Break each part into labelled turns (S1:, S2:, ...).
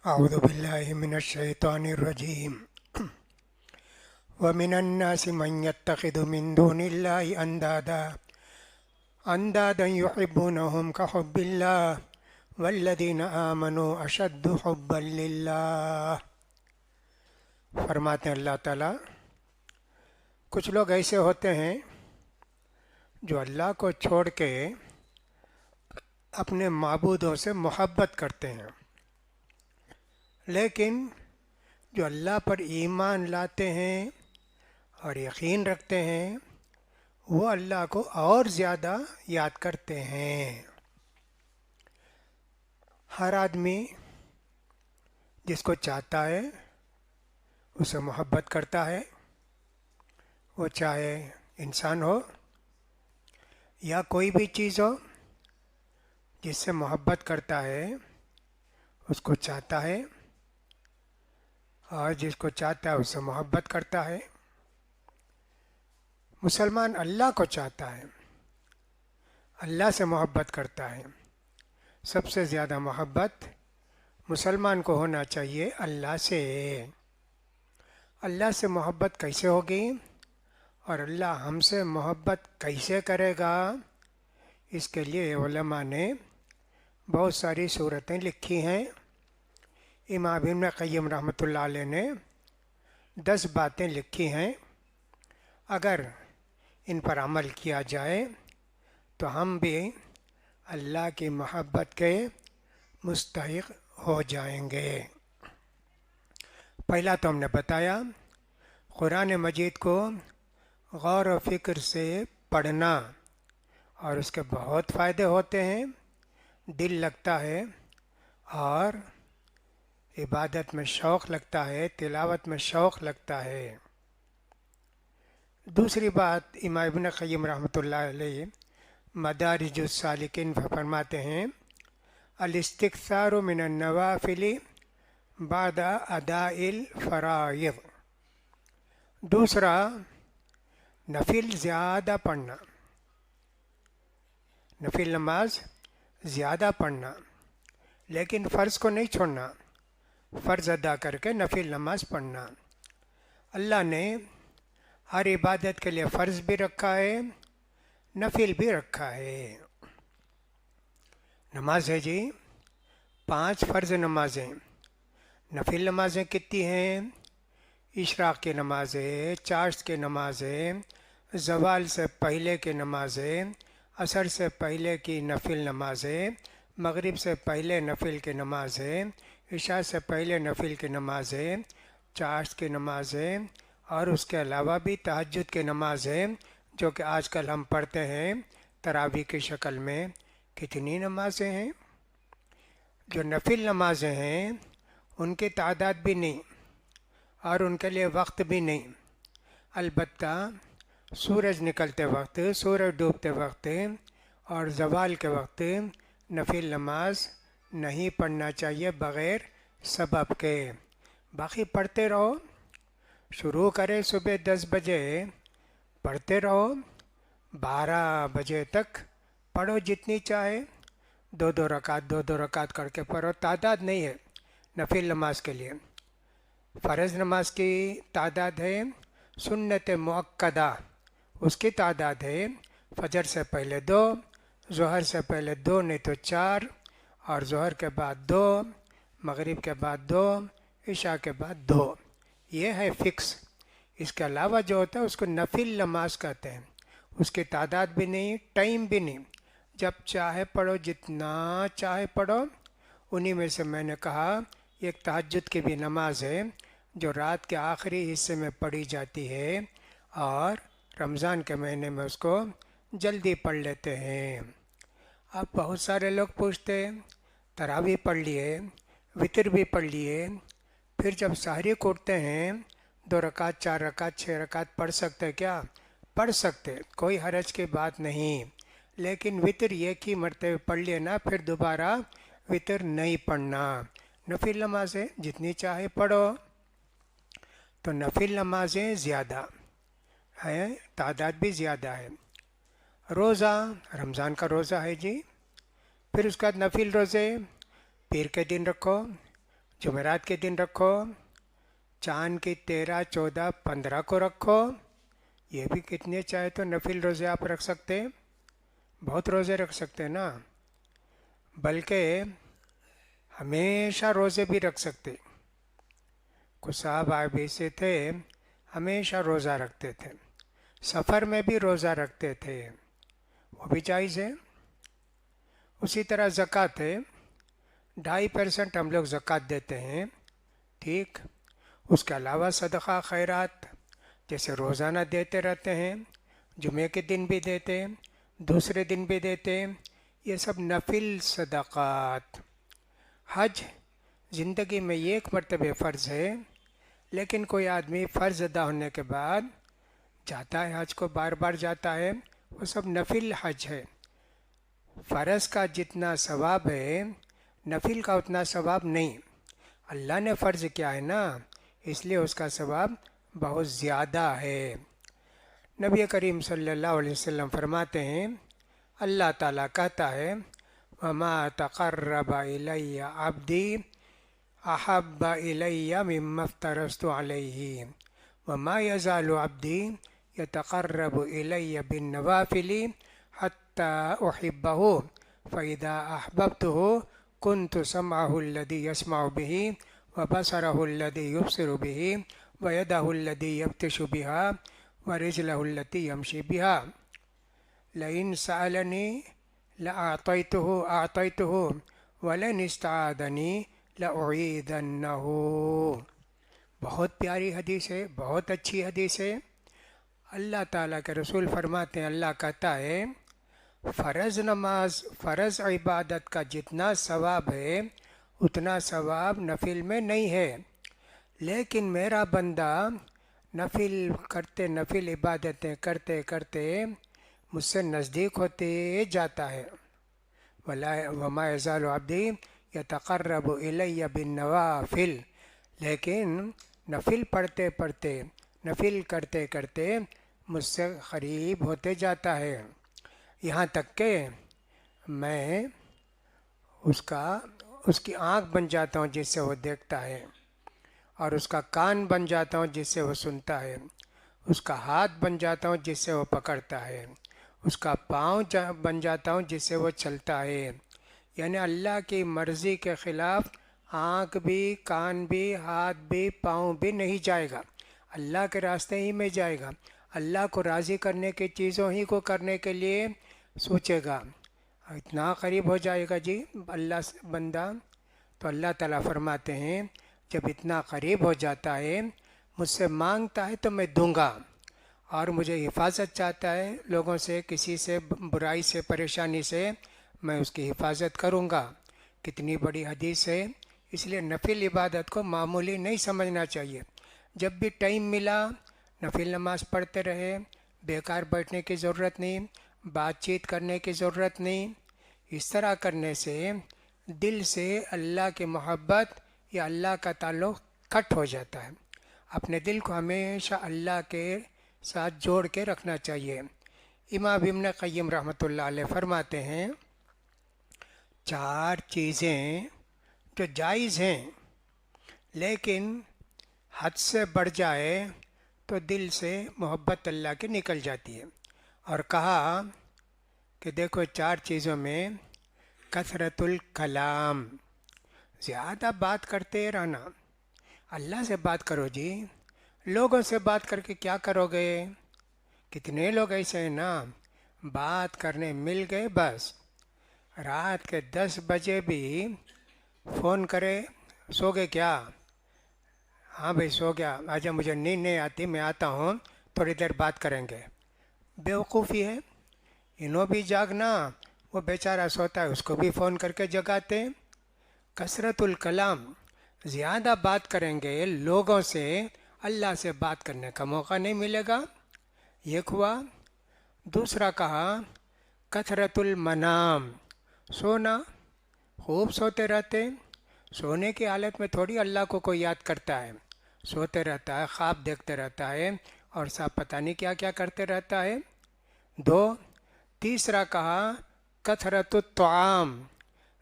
S1: أعوذ بالله من الشيطان الرجيم ومن الناس من يتخذ من دون الله أندادا يحبونهم كحب الله والذين آمنوا أشد حبا لله۔ فرماتے ہیں اللہ تعالیٰ، کچھ لوگ ایسے ہوتے ہیں جو اللہ کو چھوڑ کے اپنے معبودوں سے محبت کرتے ہیں، لیکن جو اللہ پر ایمان لاتے ہیں اور یقین رکھتے ہیں وہ اللہ کو اور زیادہ یاد کرتے ہیں۔ ہر آدمی جس کو چاہتا ہے اسے محبت کرتا ہے، وہ چاہے انسان ہو یا کوئی بھی چیز ہو، جس سے محبت کرتا ہے اس کو چاہتا ہے، اور جس کو چاہتا ہے اس سے محبت کرتا ہے۔ مسلمان اللہ کو چاہتا ہے، اللہ سے محبت کرتا ہے۔ سب سے زیادہ محبت مسلمان کو ہونا چاہیے اللہ سے۔ اللہ سے محبت کیسے ہوگی اور اللہ ہم سے محبت کیسے کرے گا؟ اس کے لیے علماء نے بہت ساری صورتیں لکھی ہیں۔ امام ابن قیم رحمۃ اللہ علیہ نے 10 باتیں لکھی ہیں۔ اگر ان پر عمل کیا جائے تو ہم بھی اللہ کی محبت کے مستحق ہو جائیں گے۔ پہلا تو ہم نے بتایا قرآن مجید کو غور و فکر سے پڑھنا، اور اس کے بہت فائدے ہوتے ہیں، دل لگتا ہے اور عبادت میں شوق لگتا ہے، تلاوت میں شوق لگتا ہے۔ دوسری بات، امام ابن قیم رحمۃ اللہ علیہ مدارج السالکین فرماتے ہیں الاستکثار من النوافل بعد اداء الفرائض۔ دوسرا، نفل زیادہ پڑھنا، نفل نماز زیادہ پڑھنا، لیکن فرض کو نہیں چھوڑنا، فرض ادا کر کے نفل نماز پڑھنا۔ اللہ نے ہر عبادت کے لیے فرض بھی رکھا ہے، نفل بھی رکھا ہے۔ نماز ہے جی 5 فرض نمازیں، نفل نمازیں کتنی ہیں؟ اشراق کی نماز ہے، چاشت کی نماز ہے، زوال سے پہلے کی نماز ہے، عصر سے پہلے کی نفل نماز ہے، مغرب سے پہلے نفل کی نماز ہے، عشاء سے پہلے نفل کی نماز ہے، چاشت کی نماز ہے، اور اس کے علاوہ بھی تہجد کی نماز ہے جو کہ آج کل ہم پڑھتے ہیں تراویح کی شکل میں۔ کتنی نمازیں ہیں؟ جو نفل نمازیں ہیں ان کی تعداد بھی نہیں اور ان کے لیے وقت بھی نہیں، البتہ سورج نکلتے وقت، سورج ڈوبتے وقت اور زوال کے وقت نفل نماز نہیں پڑھنا چاہیے بغیر سبب کے۔ باقی پڑھتے رہو، شروع کرے صبح 10 بجے، پڑھتے رہو 12 بجے تک، پڑھو جتنی چاہے، 2 رکعت کر کے پڑھو۔ تعداد نہیں ہے نفل نماز کے لیے۔ فرض نماز کی تعداد ہے، سنت مؤکدہ اس کی تعداد ہے فجر سے پہلے 2، ظہر سے پہلے 2 نہیں تو 4، اور ظہر کے بعد 2، مغرب کے بعد 2، عشاء کے بعد 2۔ یہ ہے فکس۔ اس کے علاوہ جو ہوتا ہے اس کو نفل نماز کہتے ہیں، اس کی تعداد بھی نہیں، ٹائم بھی نہیں، جب چاہے پڑھو، جتنا چاہے پڑھو۔ انہی میں سے میں نے کہا ایک تہجد کی بھی نماز ہے جو رات کے آخری حصے میں پڑھی جاتی ہے، اور رمضان کے مہینے میں اس کو جلدی پڑھ لیتے ہیں۔ اب بہت سارے لوگ پوچھتے ہیں تراویح پڑھ لیے، وتر بھی پڑھ لیے، پھر جب سحری کو اٹھتے ہیں 2 رکعت 4 رکعت 6 رکعت پڑھ سکتے کیا؟ پڑھ سکتے، کوئی حرج کی بات نہیں، لیکن وتر ایک ہی مرتبہ پڑھ لینا، پھر دوبارہ وتر نہیں پڑھنا۔ نفل نمازیں جتنی چاہے پڑھو، تو نفل نمازیں زیادہ ہیں، تعداد بھی زیادہ ہے۔ روزہ، رمضان کا روزہ ہے جی، پھر اس کے بعد نفل روزے پیر کے دن رکھو، जुमेरात के दिन रखो, चांद की 13, 14, 15 को रखो। ये भी कितने चाहे तो नफिल रोज़े आप रख सकते हैं, बहुत रोज़े रख सकते हैं ना, बल्कि हमेशा रोज़े भी रख सकते। कुछ साहब भी से थे, हमेशा रोज़ा रखते थे, सफ़र में भी रोज़ा रखते थे, वो भी जायज़ है। उसी तरह ज़कात है, 2.5% हम लोग ज़कात देते हैं, ठीक। उसके अलावा सदक़ा खैरात जैसे रोज़ाना देते रहते हैं, जुमे के दिन भी देते, दूसरे दिन भी देते, ये सब नफिल सदक़ात। हज ज़िंदगी में एक मरतबे फ़र्ज़ है, लेकिन कोई आदमी फ़र्ज़ अदा होने के बाद जाता है हज को, बार बार जाता है, वो सब नफिल हज है। फ़र्ज़ का जितना सवाब है नफिल का उतना सवाब नहीं। अल्लाह ने फ़र्ज़ किया है ना, इसलिए उसका सवाब बहुत ज़्यादा है। नबी करीम सल्लल्लाहु अलैहि वसल्लम फरमाते हैं, अल्लाह ताला कहता है, वमा तक़र्रबा इलैया अब्दी अहब्बा इलैया मिम्मा इफ्तरज़्तु अलैहि वमा यज़ालु अब्दी यतक़र्रबु इलैया बिन्नवाफ़िलि हत्ता उहिब्बहु फ़इज़ा अहबब्तुहु कुन्तु समअहु अल्लज़ी यस्मअु बिही व बसरहु अल्लज़ी युबसिरु बिही व यदहु अल्लज़ी यब्तिशु बिहा व रिजलहु अल्लती यमशी बिहा लइन सअलनी लअअतैतुहु वलन इस्तआदनी लउईदन्नहु। बहुत प्यारी हदीस है, बहुत अच्छी हदीस है। अल्लाह ताला के रसूल फरमाते हैं, अल्लाह कहता है, फ़र्ज़ नमाज, फ़र्ज़ इबादत का जितना सवाब है उतना सवाब नफिल में नहीं है, लेकिन मेरा बंदा नफिल करते, नफिल इबादतें करते करते मुझसे नज़दीक होते जाता है। वला वमा यज़ालु अब्दी यतक़र्रबु इलैया बिन्नवाफ़िल, लेकिन नफिल पढ़ते पढ़ते, नफिल करते करते मुझसे करीब होते जाता है, यहाँ तक के मैं उसकी आँख बन जाता हूँ जिससे वो देखता है, और उसका कान बन जाता हूँ जिससे वो सुनता है, उसका हाथ बन जाता हूँ जिससे वो पकड़ता है, उसका पाँव बन जाता हूँ जिससे वो चलता है। यानी अल्लाह की मर्ज़ी के ख़िलाफ़ आँख भी, कान भी, हाथ भी, पाँव भी नहीं जाएगा, अल्लाह के रास्ते ही में जाएगा। अल्लाह को राज़ी करने की चीज़ों ही को करने के लिए सोचेगा, इतना करीब हो जाएगा जी अल्लाह से बंदा। तो अल्लाह ताला फरमाते हैं, जब इतना करीब हो जाता है, मुझसे मांगता है तो मैं दूंगा, और मुझे हिफाजत चाहता है लोगों से, किसी से बुराई से, परेशानी से, मैं उसकी हिफाजत करूंगा। कितनी बड़ी हदीस है। इसलिए नफिल इबादत को मामूली नहीं समझना चाहिए। जब भी टाइम मिला नफिल नमाज पढ़ते रहे, बेकार बैठने की ज़रूरत नहीं, बातचीत करने की ज़रूरत नहीं। इस तरह करने से दिल से अल्लाह की मोहब्बत या अल्लाह का ताल्लुक़ कट हो जाता है। अपने दिल को हमेशा अल्लाह के साथ जोड़ के रखना चाहिए। इमाम इब्न क़य्यिम रहमतुल्लाह अलैह फरमाते हैं, 4 चीज़ें जो जायज़ हैं लेकिन हद से बढ़ जाए तो दिल से मोहब्बत अल्लाह की निकल जाती है। और कहा कि देखो 4 चीज़ों में कसरतुल कलाम, ज़्यादा बात करते रहना। अल्लाह से बात करो जी, लोगों से बात करके क्या करोगे? कितने लोग ऐसे हैं ना, बात करने मिल गए बस रात के 10 बजे भी फ़ोन करे, सो गए क्या? हाँ भाई सो गया, आजा मुझे नींद नहीं आती, मैं आता हूँ, थोड़ी देर बात करेंगे। बेवकूफ़ी है, इन्हों भी जागना, वो बेचारा सोता है उसको भी फ़ोन करके जगाते। कसरतुल कलाम, ज़्यादा बात करेंगे लोगों से, अल्लाह से बात करने का मौका नहीं मिलेगा। ये हुआ। दूसरा कहा कसरतुल मनाम, सोना, खूब सोते रहते। सोने की हालत में थोड़ी अल्लाह को कोई याद करता है, सोते रहता है, ख्वाब देखते रहता है और सब पता नहीं क्या क्या करते रहता है। 2, तीसरा कहा कसरतुत तआम,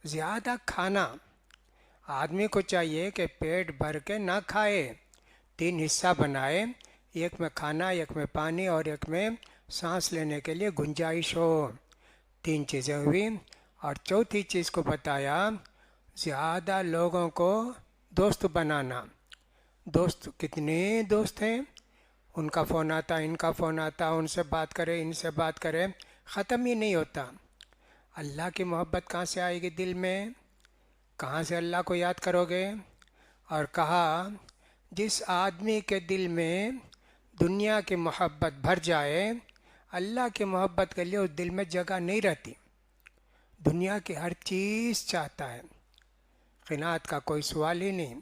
S1: ज़्यादा खाना। आदमी को चाहिए कि पेट भर के ना खाए, 3 हिस्सा बनाए, एक में खाना, एक में पानी और एक में सांस लेने के लिए गुंजाइश हो। 3 चीज़ें हुई। और चौथी चीज़ को बताया, ज़्यादा लोगों को दोस्त बनाना। दोस्त कितने दोस्त हैं, उनका फ़ोन आता, इनका फ़ोन आता, उनसे बात करें, इनसे बात करें, ख़त्म ही नहीं होता। अल्लाह की मोहब्बत कहाँ से आएगी दिल में, कहाँ से अल्लाह को याद करोगे। और कहा, जिस आदमी के दिल में दुनिया की मोहब्बत भर जाए, अल्लाह की मोहब्बत के लिए उस दिल में जगह नहीं रहती। दुनिया की हर चीज़ चाहता है, क़नाअत का कोई सवाल ही नहीं।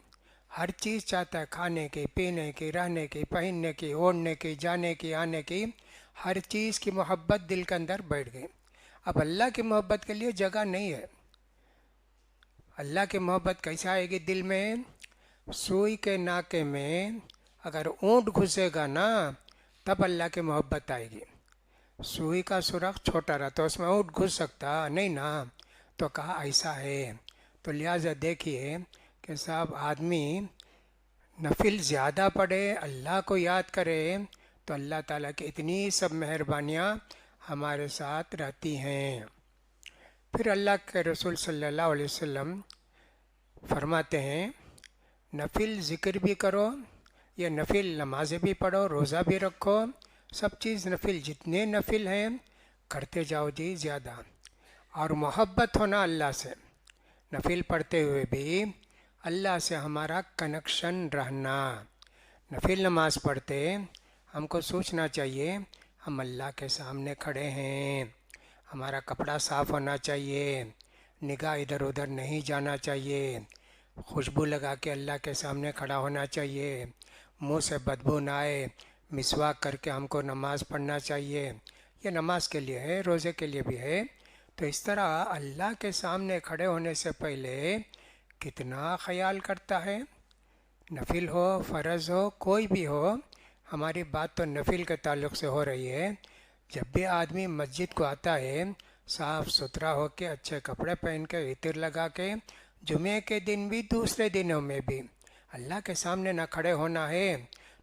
S1: हर चीज़ चाहता है, खाने की, पीने की, रहने की, पहनने की, ओढ़ने की, जाने की, आने की, हर चीज़ की मोहब्बत दिल के अंदर बैठ गई। अब अल्लाह की मोहब्बत के लिए जगह नहीं है। अल्लाह की मोहब्बत कैसे आएगी दिल में? सुई के नाके में अगर ऊँट घुसेगा ना, तब अल्लाह की मोहब्बत आएगी। सुई का सुराख छोटा रहा तो उसमें ऊँट घुस सकता नहीं ना। तो कहा ऐसा है। तो लिहाजा देखिए कि साहब, आदमी नफिल ज़्यादा पढ़े, अल्लाह को याद करे, तो अल्लाह ताला की इतनी सब मेहरबानियाँ हमारे साथ रहती हैं। फिर अल्लाह के रसूल सल्लल्लाहु अलैहि वसल्लम फरमाते हैं, नफिल ज़िक्र भी करो, या नफिल नमाज़ें भी पढ़ो, रोज़ा भी रखो, सब चीज़ नफिल, जितने नफिल हैं करते जाओ जी ज़्यादा। और मोहब्बत होना अल्लाह से, नफिल पढ़ते हुए भी अल्लाह से हमारा कनेक्शन रहना। नफिल नमाज पढ़ते हमको सोचना चाहिए, हम अल्लाह के सामने खड़े हैं, हमारा कपड़ा साफ़ होना चाहिए, निगाह इधर उधर नहीं जाना चाहिए, खुशबू लगा के अल्लाह के सामने खड़ा होना चाहिए, मुंह से बदबू ना आए, मिसवाक करके हमको नमाज़ पढ़ना चाहिए। ये नमाज के लिए है, रोज़े के लिए भी है। तो इस तरह अल्लाह के सामने खड़े होने से पहले कितना ख्याल करता है। नफिल हो, फ़र्ज़ हो, कोई भी हो, हमारी बात तो नफिल के ताल्लुक़ से हो रही है। जब भी आदमी मस्जिद को आता है, साफ़ सुथरा हो के, अच्छे कपड़े पहन के, इत्र लगा के, जुमे के दिन भी दूसरे दिनों में भी अल्लाह के सामने ना खड़े होना है,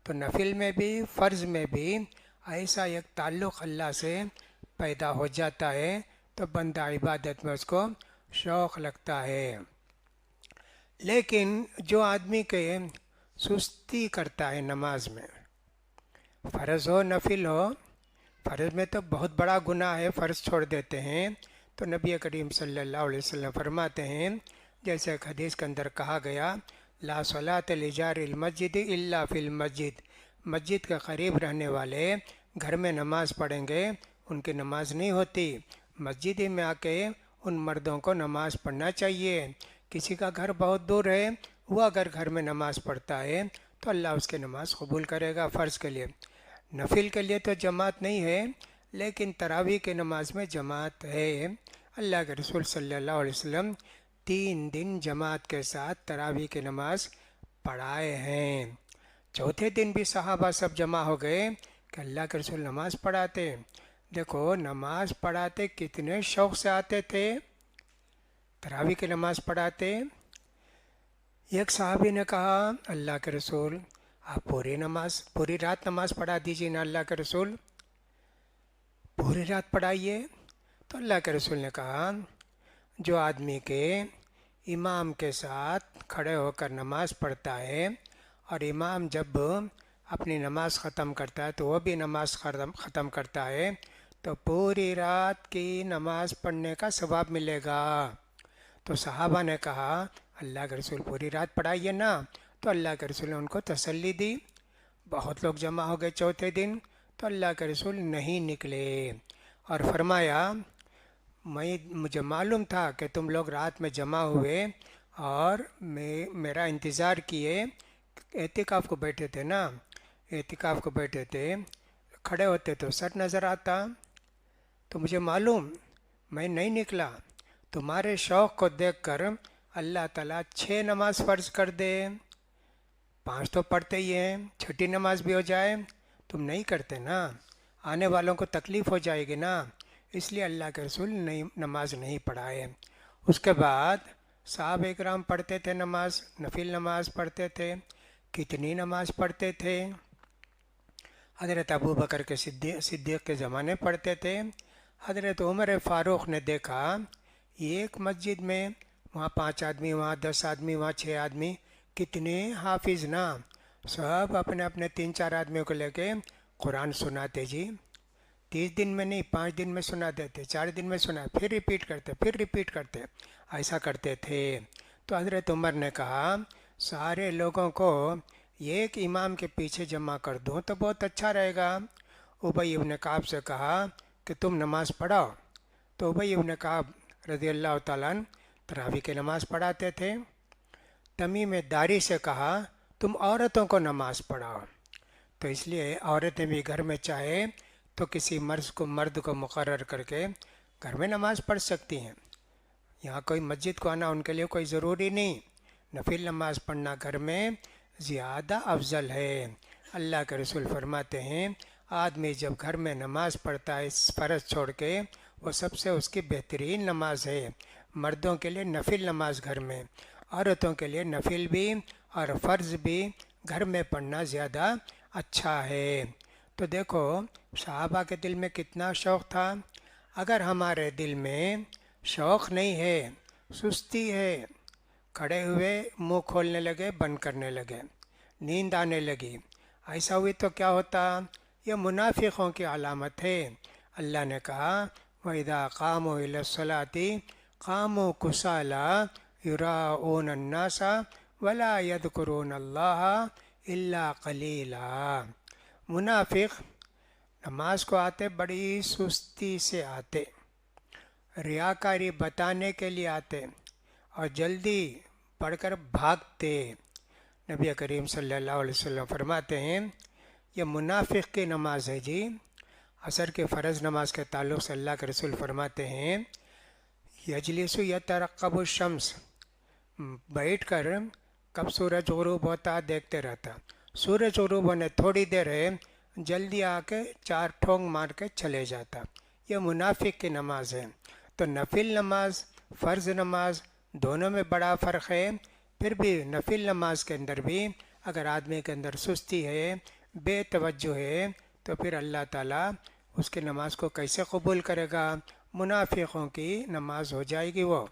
S1: तो नफिल में भी फ़र्ज़ में भी ऐसा एक ताल्लुक़ अल्लाह से पैदा हो जाता है, तो बंदा इबादत में उसको शौक़ लगता है। लेकिन जो आदमी के सुस्ती करता है नमाज में, फ़र्ज़ हो नफिल हो, फ़र्ज़ में तो बहुत बड़ा गुनाह है, फ़र्ज़ छोड़ देते हैं, तो नबी करीम सल्लल्लाहु अलैहि वसल्लम फरमाते हैं, जैसे एक हदीस के अंदर कहा गया, ला सलात लिजारिल मस्जिद इल्ला फिल मस्जिद, मस्जिद के करीब रहने वाले घर में नमाज़ पढ़ेंगे, उनकी नमाज नहीं होती। मस्जिद में आके उन मर्दों को नमाज़ पढ़ना चाहिए। किसी का घर बहुत दूर है, वो अगर घर में नमाज़ पढ़ता है तो अल्लाह उसकी नमाज़ कबूल करेगा। फ़र्ज़ के लिए, नफिल के लिए तो जमात नहीं है, लेकिन तरावी के नमाज में जमात है। अल्लाह के रसूल सल्लल्लाहु अलैहि वसल्लम 3 दिन जमात के साथ तरावी की नमाज पढ़ाए हैं। चौथे दिन भी सहाबा सब जमा हो गए कि अल्लाह के रसूल नमाज पढ़ाते। देखो नमाज पढ़ाते कितने शौक़ से आते थे, तरावी की नमाज पढ़ाते। एक साहबी ने कहा, अल्लाह के रसूल आप पूरी रात नमाज पढ़ा दीजिए ना अल्लाह के रसूल, पूरी रात पढ़ाइए। तो अल्लाह के रसूल ने कहा, जो आदमी के इमाम के साथ खड़े होकर नमाज पढ़ता है और इमाम जब अपनी नमाज ख़त्म करता है तो वो भी नमाज ख़त्म करता है, तो पूरी रात की नमाज पढ़ने का सवाब मिलेगा। तो सहाबा ने कहा, अल्लाह के रसूल पूरी रात पढ़ाइए ना। तो अल्लाह के रसूल ने उनको तसल्ली दी। बहुत लोग जमा हो गए चौथे दिन, तो अल्लाह के रसूल नहीं निकले और फरमाया, मुझे मालूम था कि तुम लोग रात में जमा हुए और मेरा इंतज़ार किए। एतिकाफ़ को बैठे थे ना, एतिकाफ़ को बैठे थे, खड़े होते तो सर नज़र आता, तो मुझे मालूम, मैं नहीं निकला। तुम्हारे शौक़ को देखकर अल्लाह ताला 6 नमाज फ़र्ज़ कर दे, 5 तो पढ़ते ही हैं, 6ठी नमाज भी हो जाए, तुम नहीं करते ना, आने वालों को तकलीफ़ हो जाएगी ना, इसलिए अल्लाह के रसूल नहीं नमाज नहीं पढ़ाए। उसके बाद साहब इकराम पढ़ते थे नमाज, नफिल नमाज पढ़ते थे। कितनी नमाज पढ़ते थे? हज़रत अबू बकर के सिद्दीक़ के ज़माने पढ़ते थे। हज़रत उमर फ़ारूक ने देखा एक मस्जिद में वहाँ 5 आदमी, वहाँ 10 आदमी, वहाँ 6 आदमी, कितने हाफिज़ ना, सब अपने अपने 3-4 आदमियों को लेके कुरान सुनाते जी। 30 दिन में नहीं, 5 दिन में सुना देते, 4 दिन में सुना, फिर रिपीट करते, फिर रिपीट करते, ऐसा करते थे। तो हज़रत उमर ने कहा सारे लोगों को एक इमाम के पीछे जमा कर दूँ तो बहुत अच्छा रहेगा। उबई इब्न काब से कहा कि तुम नमाज़ पढ़ाओ। तो उबई इब्न काब रज़ी अल्लाह ताला अन्हु तरावी की नमाज़ पढ़ाते थे। तमीम दारी से कहा तुम औरतों को नमाज़ पढ़ाओ। तो इसलिए औरतें भी घर में चाहे तो किसी मर्द को मुकर्रर करके घर में नमाज़ पढ़ सकती हैं। यहाँ कोई मस्जिद को आना उनके लिए कोई ज़रूरी नहीं। नफिल नमाज पढ़ना घर में ज़्यादा अफजल है। अल्लाह के रसूल फरमाते हैं आदमी जब घर में नमाज़ पढ़ता है फ़र्ज़ छोड़ के, वो सबसे उसकी बेहतरीन नमाज है। मर्दों के लिए नफिल नमाज घर में, औरतों के लिए नफिल भी और फ़र्ज़ भी घर में पढ़ना ज़्यादा अच्छा है। तो देखो सहाबा के दिल में कितना शौक़ था। अगर हमारे दिल में शौक़ नहीं है, सुस्ती है, खड़े हुए मुंह खोलने लगे, बंद करने लगे, नींद आने लगी, ऐसा हुई तो क्या होता? यह मुनाफिकों की अलामत है। अल्लाह ने कहा वइज़ा क़ामू इलस्सलाति क़ामू कुसाला युराऊन अन्नासा वला यज़कुरून अल्लाह इल्ला क़लीला। मुनाफिक नमाज को आते बड़ी सुस्ती से आते, रियाकारी बताने के लिए आते और जल्दी पढ़कर भागते। नबी करीम सल्लल्लाहु अलैहि वसल्लम फरमाते हैं यह मुनाफिक की नमाज है जी। असर के फ़र्ज़ नमाज के ताल्लुक़ से अल्लाह के रसूल फरमाते हैं यजलिसु यतरक़्क़बु शम्स, बैठ कर कब सूरज ग़ुरूब होता देखते रहता। सूरज ग़ुरूब होने थोड़ी देर है, जल्दी आके 4 ठोंग मार के चले जाता। यह मुनाफिक की नमाज है। तो नफिल नमाज फ़र्ज़ नमाज दोनों में बड़ा फ़र्क है। फिर भी नफिल नमाज के अंदर भी अगर आदमी के अंदर सुस्ती है, बेतवज्जो है, तो फिर अल्लाह ताला उसकी नमाज को कैसे कबूल करेगा? मुनाफिकों की नमाज हो जाएगी वो।